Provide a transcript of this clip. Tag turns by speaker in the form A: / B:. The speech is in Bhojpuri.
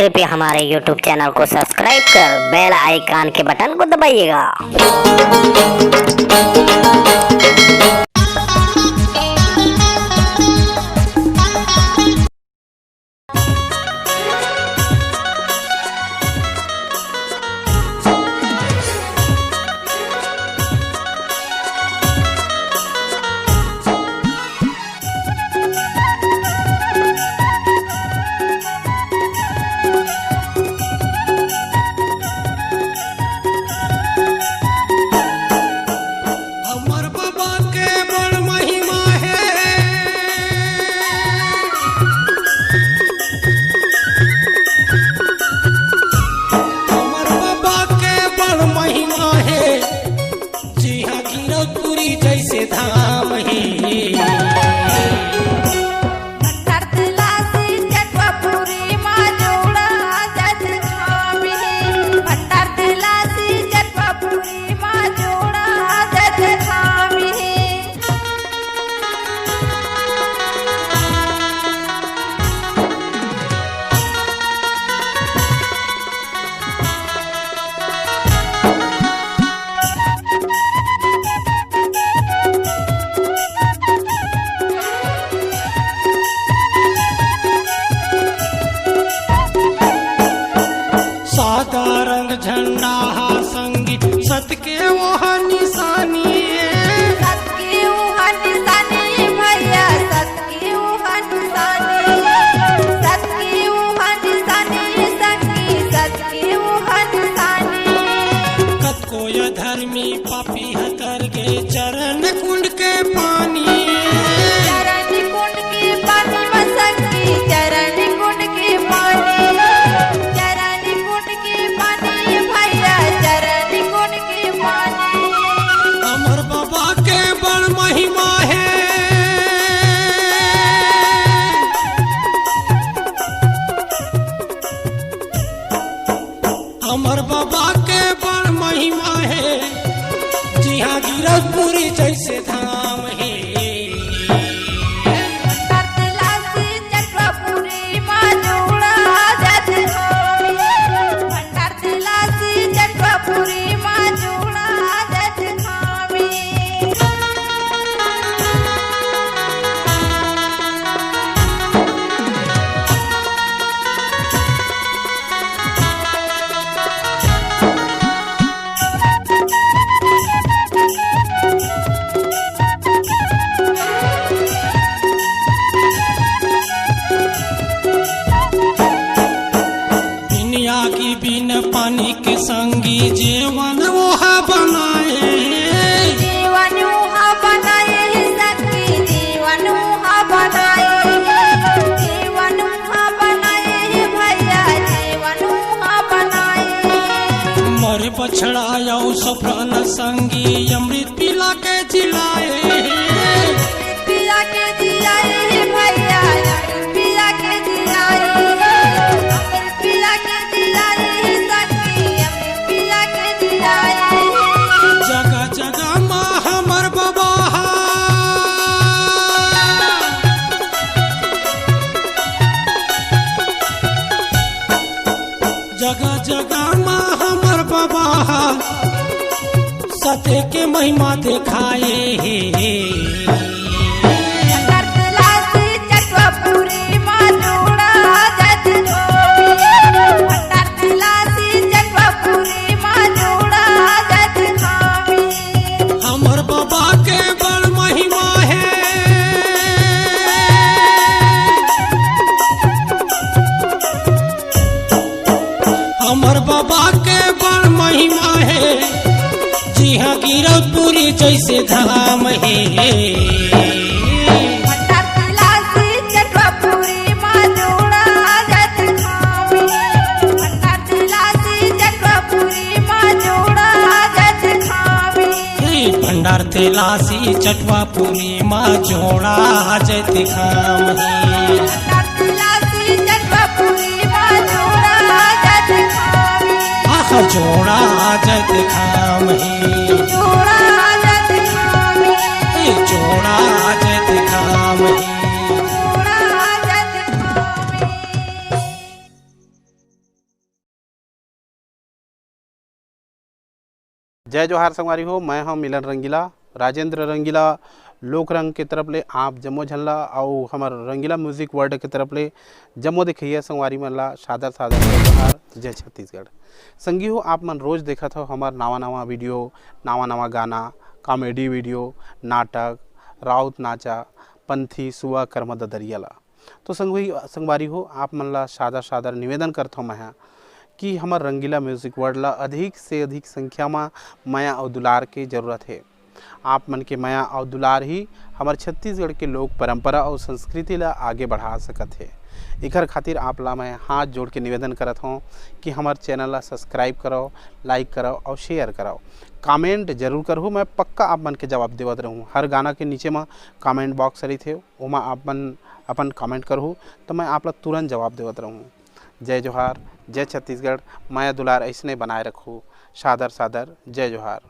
A: कृपया हमारे YouTube चैनल को सब्सक्राइब कर बेल आइकन के बटन को दबाइएगा।
B: जैसे धाम ही सादा रंग झंडा हा संगीत सत के वो निशानी
C: भैया सत की वो निशानी संगी सत की वो निशानी
B: कत को ये धर्मी पापी हतर के चरण कुंड के पानी अमर बाबा के बड़ महिमा है, जी हाँ गिरधपुरी जैसे धाम है। की बिन पानी के संगी जीवन वहा बनाए,
C: जीवन वहा बनाए संगी जीवन वहा बनाए, जीवन वहा बनाए भैया जीवन वहा बनाए।
B: मर बछड़ा सफरन संगी अमृत पिला के जिलाए,
C: पिला के जिलाए भैया पिला के जिलाए, पिला के
B: जगह जगह माँ हमर बाबा जगह जगह माँ हमर बाबा सत्य के महिमा दिखाए। अमर बाबा के बड़ महिमा है, जी हाँ गिरधपुरी जैसे धाम है। भंडार तेलासी चटवापुरी माँ जोड़ा जत खाम है। जोड़ा जत खाम है,
C: जोड़ा जत खाम है,
B: जोड़ा जत खाम है।
D: जय जोहार संगवारी हो। मैं हम मिलन रंगीला, राजेंद्र रंगीला लोक रंग के तरफ ले आप जम्मो झल्ला और हमार रंगीला म्यूजिक वर्ल्ड के तरफ ले जम्मो दिखिए संगवारी मन ला सादर सादर जय जोहार, जय छत्तीसगढ़। संगी हो आप मन रोज देखत हो हमार नवा नवा वीडियो, नवा नवा गाना, कॉमेडी वीडियो, नाटक, राउत नाचा, पंथी सुआ कर्मद दरियाला। तो संगवारी हो आप मन ला सादर निवेदन करता हूँ मैं कि हमार रंगीला म्यूजिक वर्ल्ड ला अधिक से अधिक संख्या में माया और दुलार की ज़रूरत है। आप मन के माया और दुलार ही हमारे छत्तीसगढ़ के लोक परंपरा और संस्कृति ला आगे बढ़ा सकत है। इकर खातिर आप ला मैं हाथ जोड़ के निवेदन करत हूँ कि हमारे चैनल ला सब्सक्राइब करो, लाइक करो और शेयर करो, कमेंट जरूर करो। मैं पक्का आप मन के जवाब देवत रहूँ। हर गाना के नीचे में कमेंट बॉक्स रही थे, वहाँ आप मन अपन कमेंट करूँ तो मैं आप ला तुरंत जवाब देवत रहूँ। जय जोहार, जय छत्तीसगढ़। माया दुलार ऐसने बनाए रखूँ। सादर जय जोहार।